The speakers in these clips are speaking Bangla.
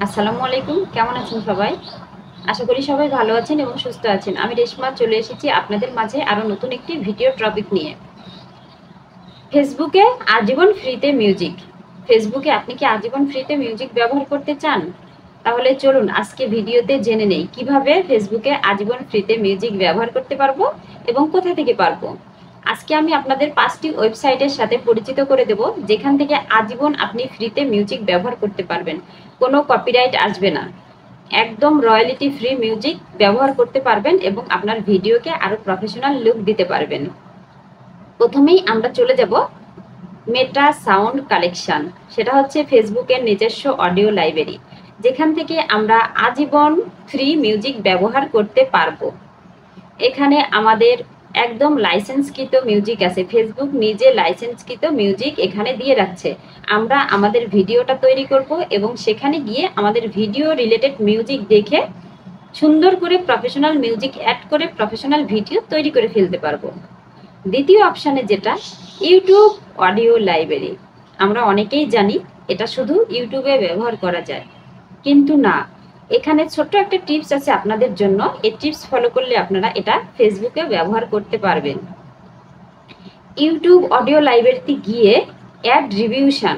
আসসালামু আলাইকুম। কেমন আছেন সবাই? আশা করি সবাই ভালো আছেন এবং সুস্থ আছেন। আমি রেশমা চলে এসেছি আপনাদের মাঝে আরো নতুন একটি ভিডিও টপিক নিয়ে। ফেসবুকে আজীবন ফ্রিতে মিউজিক। ফেসবুকে আপনি কি আজীবন ফ্রিতে মিউজিক ব্যবহার করতে চান? তাহলে চলুন আজকে ভিডিওতে জেনে নেই কিভাবে ফেসবুকে আজীবন ফ্রিতে মিউজিক ব্যবহার করতে পারবো এবং কোথা থেকে পারবো। আজকে আমি আপনাদের 5টি ওয়েবসাইটের সাথে পরিচিত করে দেব যেখান থেকে আজীবন আপনি ফ্রিতে মিউজিক ব্যবহার করতে পারবেন। কোনো কপিরাইট আসবে না। একদম রয়্যালিটি ফ্রি মিউজিক ব্যবহার করতে পারবেন এবং আপনার ভিডিওকে আরো প্রফেশনাল লুক দিতে পারবেন। প্রথমেই আমরা চলে যাব মেটা সাউন্ড কালেকশন। সেটা হচ্ছে ফেসবুকের নিজস্ব অডিও লাইব্রেরি, যেখান থেকে আমরা আজীবন ফ্রি মিউজিক ব্যবহার করতে পারবো। এখানে আমাদের একদম লাইসেন্সকৃত মিউজিক আছে। ফেসবুক নিজে লাইসেন্সকৃত মিউজিক এখানে দিয়ে রাখছে। আমরা আমাদের ভিডিওটা তৈরি করব এবং সেখানে গিয়ে আমাদের ভিডিও রিলেটেড মিউজিক দেখে সুন্দর করে প্রফেশনাল মিউজিক অ্যাড করে প্রফেশনাল ভিডিও তৈরি করে ফেলতে পারবো। দ্বিতীয় অপশানে যেটা ইউটিউব অডিও লাইব্রেরি, আমরা অনেকেই জানি এটা শুধু ইউটিউবে ব্যবহার করা যায়, কিন্তু না, এখানে ছোট্ট একটা টিপস আছে আপনাদের জন্য। এই টিপস ফলো করলে আপনারা এটা ফেসবুকে ব্যবহার করতে পারবেন। ইউটিউব অডিও লাইব্রেরিতে গিয়ে অ্যাড রিভিউশন,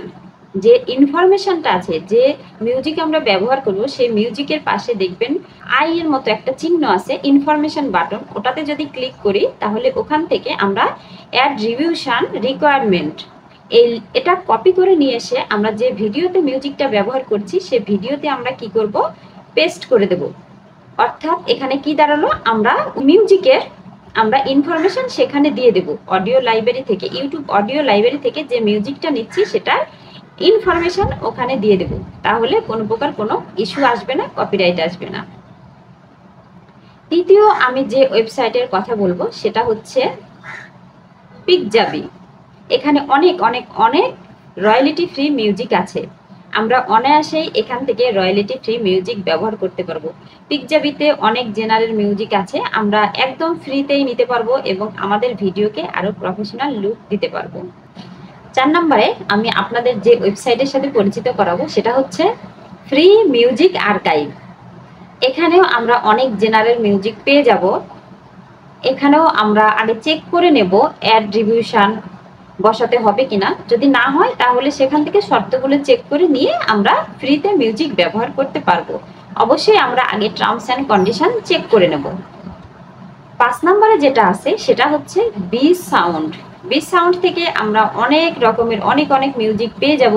যে ইনফরমেশনটা আছে, যে মিউজিক আমরা ব্যবহার করব সেই মিউজিকের পাশে দেখবেন আই এর মতো একটা চিহ্ন আছে, ইনফরমেশন বাটন। ওটাতে যদি ক্লিক করি তাহলে ওখান থেকে আমরা অ্যাড রিভিউশন রিকোয়ারমেন্ট এটা কপি করে নিয়ে এসে আমরা যে ভিডিওতে মিউজিকটা ব্যবহার করছি সে ভিডিওতে আমরা কি করব, পেস্ট করে দেব। অর্থাৎ এখানে কি দাঁড়ালো, আমরা মিউজিকের আমরা ইনফরমেশন সেখানে দিয়ে দেব। অডিও লাইব্রেরি থেকে, ইউটিউব অডিও লাইব্রেরি থেকে যে মিউজিকটা নিচ্ছি সেটার ইনফরমেশন ওখানে দিয়ে দেব। তাহলে কোনো প্রকার কোনো ইস্যু আসবে না, কপিরাইট আসবে না। তৃতীয় আমি যে ওয়েবসাইটের কথা বলবো সেটা হচ্ছে পিকজাবি। এখানে অনেক অনেক অনেক রয়্যালিটি ফ্রি মিউজিক আছে। আমরা অনায়াসেই এখান থেকে রয়্যালিটি ফ্রি মিউজিক ব্যবহার করতে পারবো। পিকজাবিতে অনেক জেনারেল মিউজিক আছে, আমরা একদম ফ্রিতেই নিতে পারবো এবং আমাদের ভিডিওকে আরো প্রফেশনাল লুক দিতে পারবো। 4 নম্বরে আমি আপনাদের যে ওয়েবসাইটের সাথে পরিচিত করাবো সেটা হচ্ছে ফ্রি মিউজিক আর্কাইভ। এখানেও আমরা অনেক জেনারেল মিউজিক পেয়ে যাব। এখানেও আমরা আগে চেক করে নেব অ্যাড রিভিউশন বসাতে হবে কিনা। যদি না হয় তাহলে সেখান থেকে শর্তগুলো চেক করে নিয়ে আমরা ফ্রিতে মিউজিক ব্যবহার করতে পারবো। অবশ্যই আমরা আগে টার্মস অ্যান্ড কন্ডিশন চেক করে নেব। 5 নম্বরে যেটা আছে সেটা হচ্ছে বি সাউন্ড। বি সাউন্ড থেকে আমরা অনেক রকমের অনেক অনেক মিউজিক পেয়ে যাব,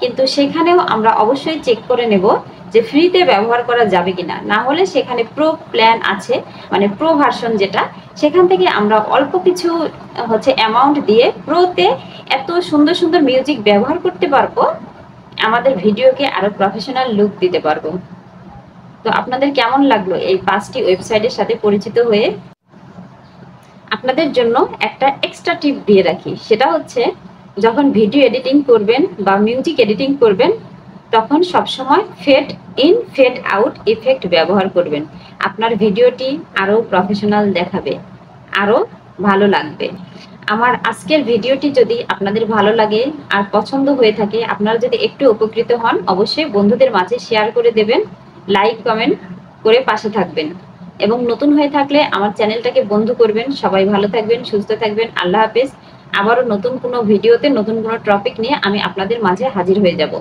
কিন্তু সেখানেও আমরা অবশ্যই চেক করে নেব যে ফ্রিতে ব্যবহার করা যাবে কিনা। না হলে সেখানে প্রো প্ল্যান আছে, মানে প্রো ভার্সন যেটা, সেখান থেকে আমরা অল্প কিছু অ্যামাউন্ট দিয়ে প্রোতে এত সুন্দর সুন্দর মিউজিক ব্যবহার করতে পারবো, আমাদের ভিডিওকে আরো প্রফেশনাল লুক দিতে পারবো। তো আপনাদের কেমন লাগলো এই 5টি ওয়েবসাইটের সাথে পরিচিত হয়ে? আপনাদের জন্য একটা এক্সট্রা টিপ দিয়ে রাখি, সেটা হচ্ছে যখন ভিডিও এডিটিং করবেন বা মিউজিক এডিটিং করবেন তখন সবসময় fade in fade out effect ব্যবহার করবেন। আপনার ভিডিওটি আরো প্রফেশনাল দেখাবে, আরো ভালো লাগবে। আমার আজকের ভিডিওটি যদি আপনাদের ভালো লাগে আর পছন্দ হয়ে থাকে, আপনারা যদি একটু উপকৃত হন, অবশ্যই বন্ধুদের মাঝে শেয়ার করে দেবেন, লাইক কমেন্ট করে পাশে থাকবেন এবং নতুন হয়ে থাকলে আমার চ্যানেলটাকে বন্ধু করবেন। সবাই ভালো থাকবেন, সুস্থ থাকবেন। আল্লাহ হাফেজ। আবারও নতুন কোনো ভিডিওতে নতুন কোনো টপিক নিয়ে আমি আপনাদের মাঝে হাজির হয়ে যাব।